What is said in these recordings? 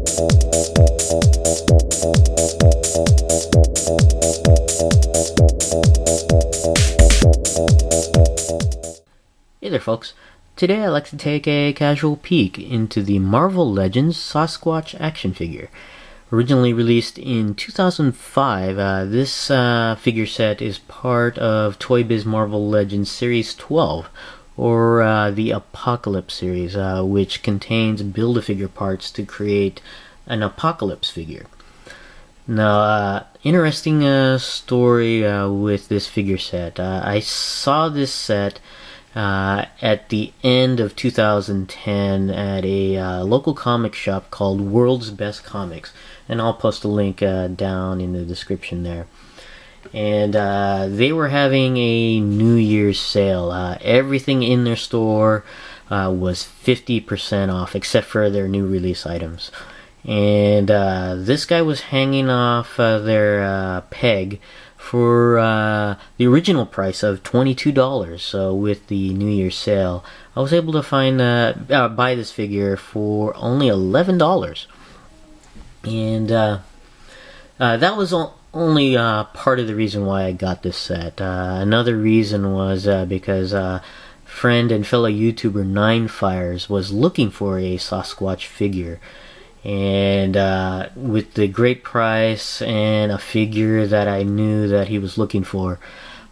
Hey there folks, today I'd like to take a casual peek into the Marvel Legends Sasquatch action figure. Originally released in 2005, this figure set is part of Toybiz Marvel Legends Series 12, or the Apocalypse series, which contains Build-A-Figure parts to create an Apocalypse figure. Now, interesting story with this figure set. I saw this set at the end of 2010 at a local comic shop called World's Best Comics, and I'll post a link down in the description there. And they were having a New Year's sale. Everything in their store was 50% off except for their new release items. And this guy was hanging off their peg for the original price of $22. So with the New Year's sale, I was able to find buy this figure for only $11. And that was only part of the reason why I got this set. Another reason was because friend and fellow YouTuber Ninefires was looking for a Sasquatch figure. And with the great price and a figure that I knew that he was looking for,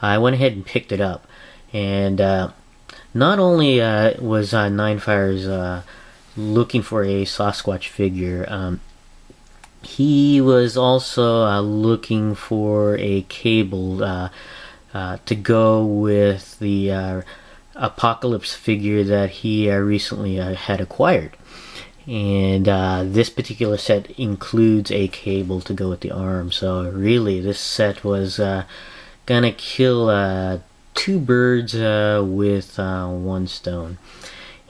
I went ahead and picked it up. And not only was Ninefires looking for a Sasquatch figure, he was also looking for a cable to go with the Apocalypse figure that he recently had acquired. And this particular set includes a cable to go with the arm. So really, this set was gonna kill two birds with one stone.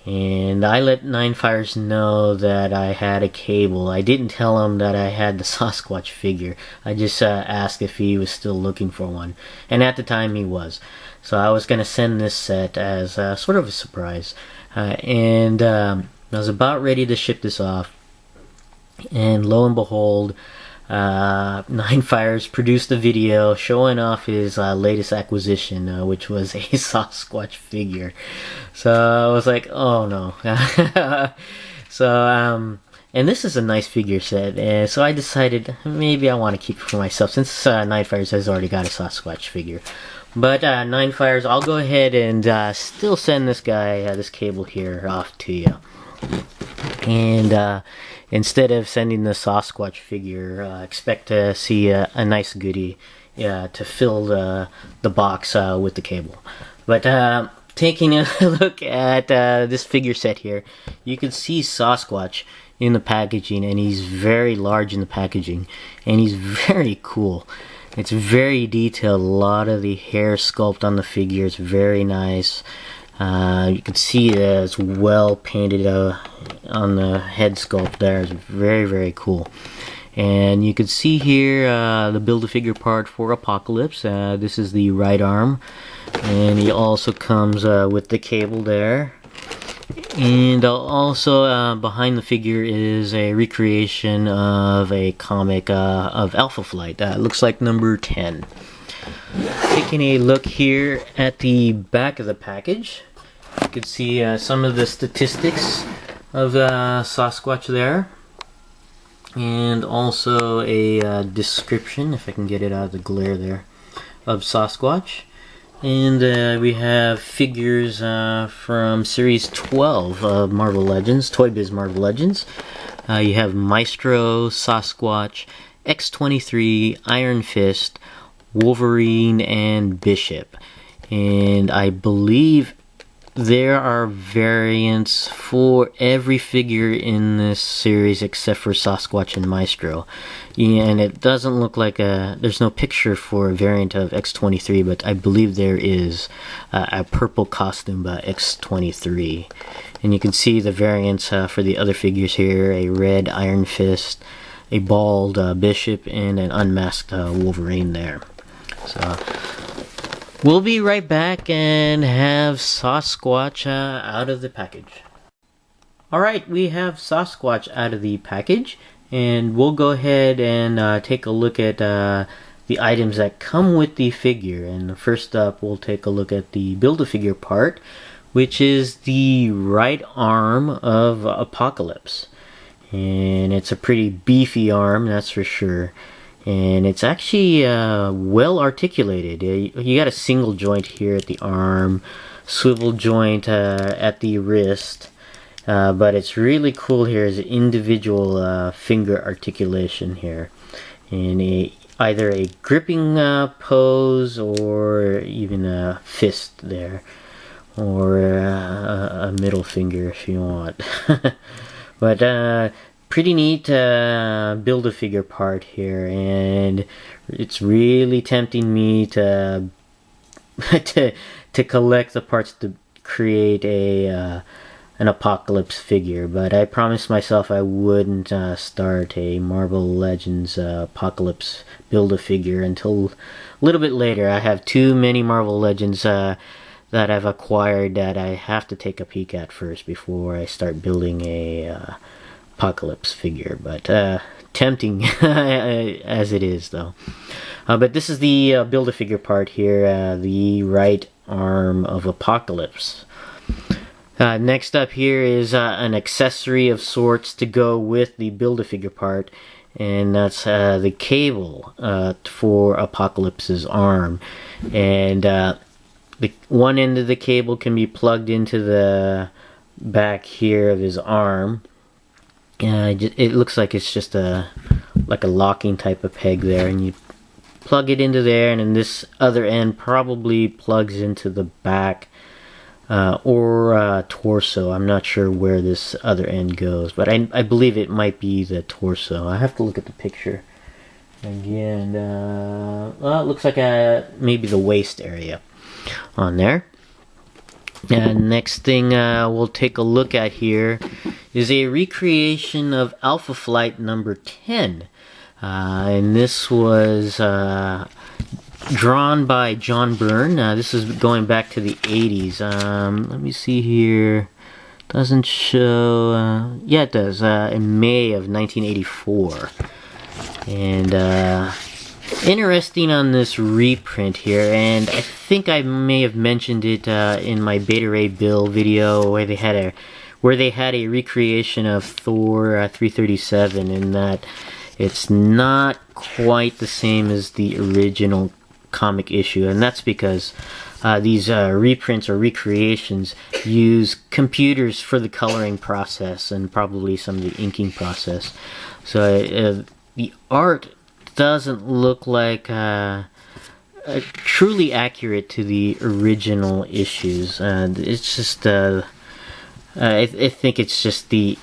And I let Ninefires know that I had a cable. I didn't tell him that I had the Sasquatch figure. I just asked if he was still looking for one. And at the time he was. So I was gonna send this set as sort of a surprise. I was about ready to ship this off, and lo and behold, Ninefires produced a video showing off his latest acquisition, which was a Sasquatch figure. So I was like, oh no. And this is a nice figure set, and so I decided maybe I want to keep it for myself, since Ninefires has already got a Sasquatch figure. But Ninefires, I'll go ahead and still send this guy, this cable here, off to you. And instead of sending the Sasquatch figure, expect to see a nice goodie to fill the box with the cable. But taking a look at this figure set here, you can see Sasquatch in the packaging, and he's very large in the packaging, and he's very cool. It's very detailed. A lot of the hair sculpt on the figure is very nice. You can see it's well painted on the head sculpt there. It's very, very cool. And you can see here the Build-A-Figure part for Apocalypse. This is the right arm. And he also comes with the cable there. And also behind the figure is a recreation of a comic of Alpha Flight. Looks like number 10. Taking a look here at the back of the package, you can see some of the statistics of Sasquatch there, and also a description, if I can get it out of the glare there, of Sasquatch. And we have figures from Series 12 of Marvel Legends, Toybiz Marvel Legends. You have Maestro, Sasquatch, X-23, Iron Fist, Wolverine, and Bishop. And I believe there are variants for every figure in this series except for Sasquatch and Maestro. And it doesn't look like there's no picture for a variant of X-23, but I believe there is a purple costume by X-23. And you can see the variants for the other figures here: a red Iron Fist, a bald Bishop, and an unmasked Wolverine there. So we'll be right back and have Sasquatch out of the package. Alright, we have Sasquatch out of the package, and we'll go ahead and take a look at the items that come with the figure. And first up, we'll take a look at the Build-A-Figure part, which is the right arm of Apocalypse. And it's a pretty beefy arm, that's for sure. And it's actually well articulated. You got a single joint here at the arm, swivel joint at the wrist. But it's really cool here is individual finger articulation here. And either a gripping pose or even a fist there. Or a middle finger if you want. But pretty neat Build-A-Figure part here, and it's really tempting me to to collect the parts to create an Apocalypse figure. But I promised myself I wouldn't start a Marvel Legends Apocalypse Build-A-Figure until a little bit later. I have too many Marvel Legends that I've acquired that I have to take a peek at first before I start building a Apocalypse figure. But tempting as it is, though. But this is the Build-A-Figure part here, the right arm of Apocalypse. Next up here is an accessory of sorts to go with the Build-A-Figure part, and that's the cable for Apocalypse's arm. And the one end of the cable can be plugged into the back here of his arm. It looks like it's just like a locking type of peg there, and you plug it into there, and then this other end probably plugs into the back or torso. I'm not sure where this other end goes, but I believe it might be the torso. I have to look at the picture again. Well, it looks like maybe the waist area on there. And next thing we'll take a look at here is a recreation of Alpha Flight number 10. And this was drawn by John Byrne. This is going back to the 80s. Let me see here. Doesn't show... yeah, it does. In May of 1984. And interesting on this reprint here, and I think I may have mentioned it in my Beta Ray Bill video where they had a recreation of Thor 337, in that it's not quite the same as the original comic issue, and that's because these reprints or recreations use computers for the coloring process and probably some of the inking process. So the art doesn't look like truly accurate to the original issues. It's just I think it's just the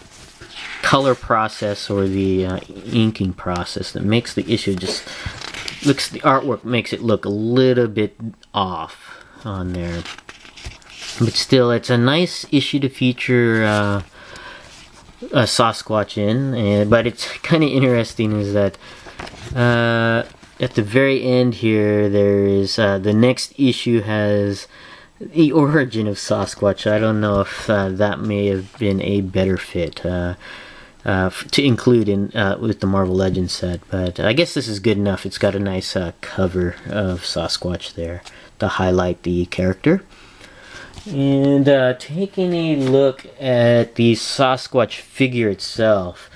color process or the inking process that makes the issue the artwork makes it look a little bit off on there. But still, it's a nice issue to feature a Sasquatch in. But it's kind of interesting is that at the very end here, there is the next issue has the origin of Sasquatch. I don't know if that may have been a better fit to include in with the Marvel Legends set, but I guess this is good enough. It's got a nice cover of Sasquatch there to highlight the character. And taking a look at the Sasquatch figure itself,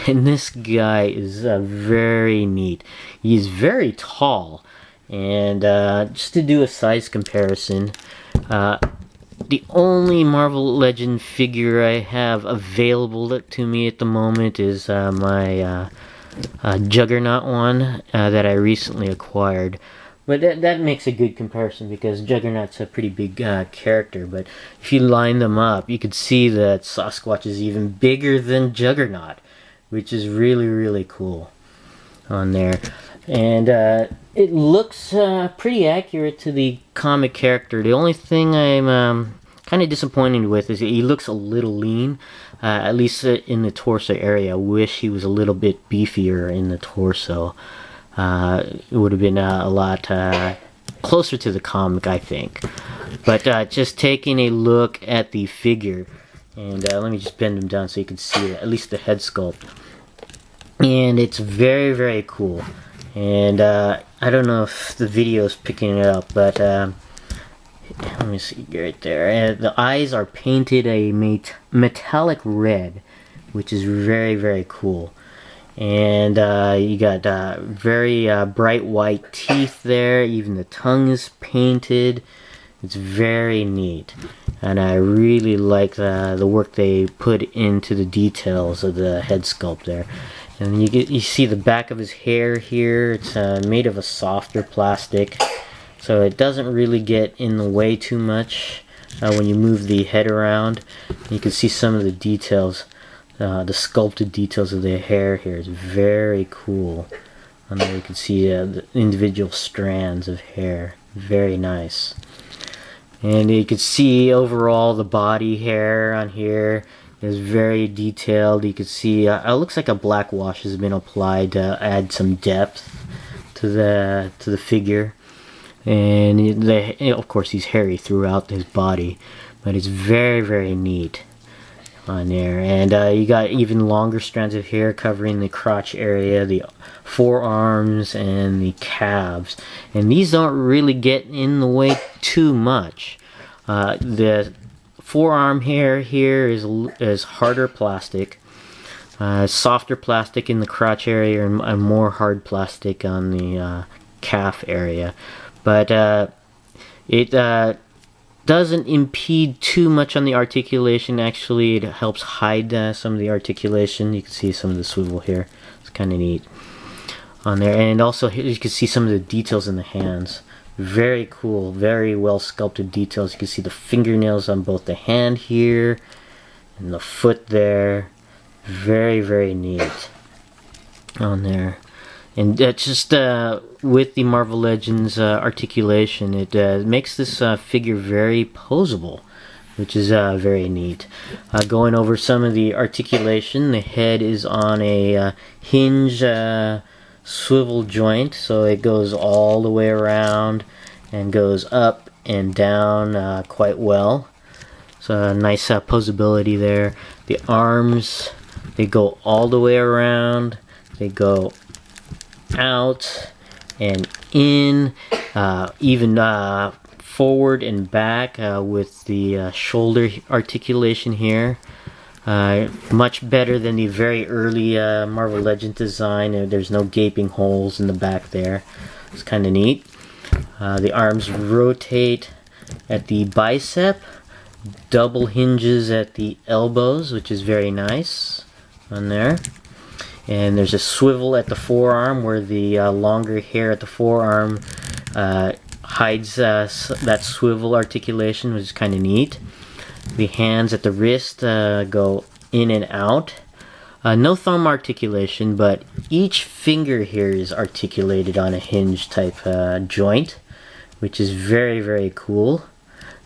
and this guy is very neat. He's very tall, and just to do a size comparison, the only Marvel Legend figure I have available to me at the moment is my Juggernaut one that I recently acquired. But that makes a good comparison because Juggernaut's a pretty big character. But if you line them up, you could see that Sasquatch is even bigger than Juggernaut, which is really, really cool on there. And it looks pretty accurate to the comic character. The only thing I'm kind of disappointed with is he looks a little lean, at least in the torso area. I wish he was a little bit beefier in the torso. It would have been a lot closer to the comic, I think. But just taking a look at the figure, And let me just bend him down so you can see at least the head sculpt. And it's very, very cool. And I don't know if the video is picking it up, but let me see right there. The eyes are painted a metallic red, which is very, very cool. And you got very bright white teeth there. Even the tongue is painted. It's very neat. And I really like the work they put into the details of the head sculpt there. And you see the back of his hair here. It's made of a softer plastic, so it doesn't really get in the way too much when you move the head around. You can see some of the details, the sculpted details of the hair here. It's very cool. And there you can see the individual strands of hair. Very nice. And you can see overall the body hair on here is very detailed. You can see it looks like a black wash has been applied to add some depth to the figure. And of course he's hairy throughout his body, but it's very, very neat on there. And you got even longer strands of hair covering the crotch area, the forearms, and the calves. And these don't really get in the way too much. The forearm hair here is harder plastic, softer plastic in the crotch area, and more hard plastic on the calf area. But it doesn't impede too much on the articulation. Actually, it helps hide some of the articulation. You can see some of the swivel here. It's kind of neat on there. And also here you can see some of the details in the hands. Very cool, very well sculpted details. You can see the fingernails on both the hand here and the foot there. Very, very neat on there. And just with the Marvel Legends articulation, it makes this figure very posable, which is very neat. Going over some of the articulation, the head is on a hinge swivel joint, so it goes all the way around and goes up and down quite well. So a nice posability there. The arms, they go all the way around, they go out and in, even forward and back with the shoulder articulation here. Much better than the very early Marvel Legends design. There's no gaping holes in the back there. It's kind of neat. The arms rotate at the bicep, double hinges at the elbows, which is very nice on there. And there's a swivel at the forearm where the longer hair at the forearm hides that swivel articulation, which is kind of neat. The hands at the wrist go in and out. No thumb articulation, but each finger here is articulated on a hinge type joint, which is very, very cool.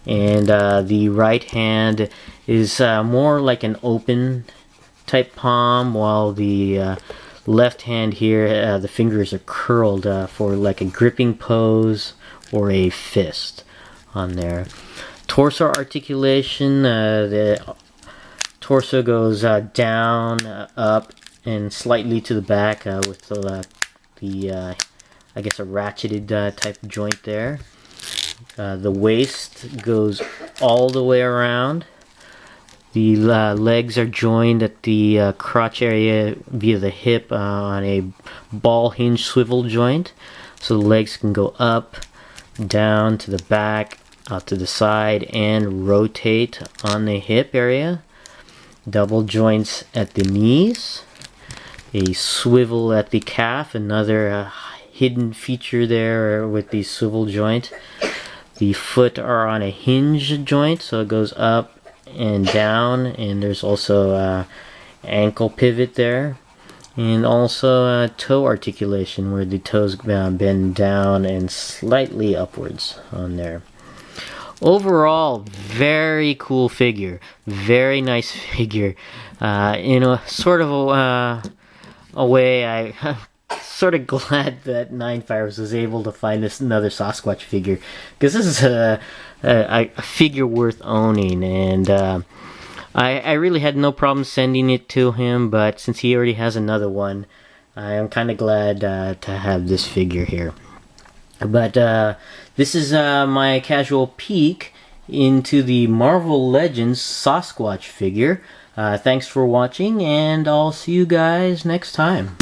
And the right hand is more like an open type palm, while the left hand here, the fingers are curled for like a gripping pose or a fist on there. Torso articulation, the torso goes down, up, and slightly to the back with the I guess a ratcheted type joint there. The waist goes all the way around. The legs are joined at the crotch area via the hip on a ball hinge swivel joint. So the legs can go up, down, to the back, out to the side, and rotate on the hip area. Double joints at the knees. A swivel at the calf, another hidden feature there with the swivel joint. The foot are on a hinge joint, so it goes up and down, and there's also ankle pivot there, and also toe articulation where the toes bend down and slightly upwards on there. Overall, very cool figure, very nice figure. In a sort of a way, I'm sort of glad that Nine Fires was able to find another Sasquatch figure, because this is a figure worth owning. And I really had no problem sending it to him, but since he already has another one, I am kind of glad to have this figure here. But this is my casual peek into the Marvel Legends Sasquatch figure. Thanks for watching, and I'll see you guys next time.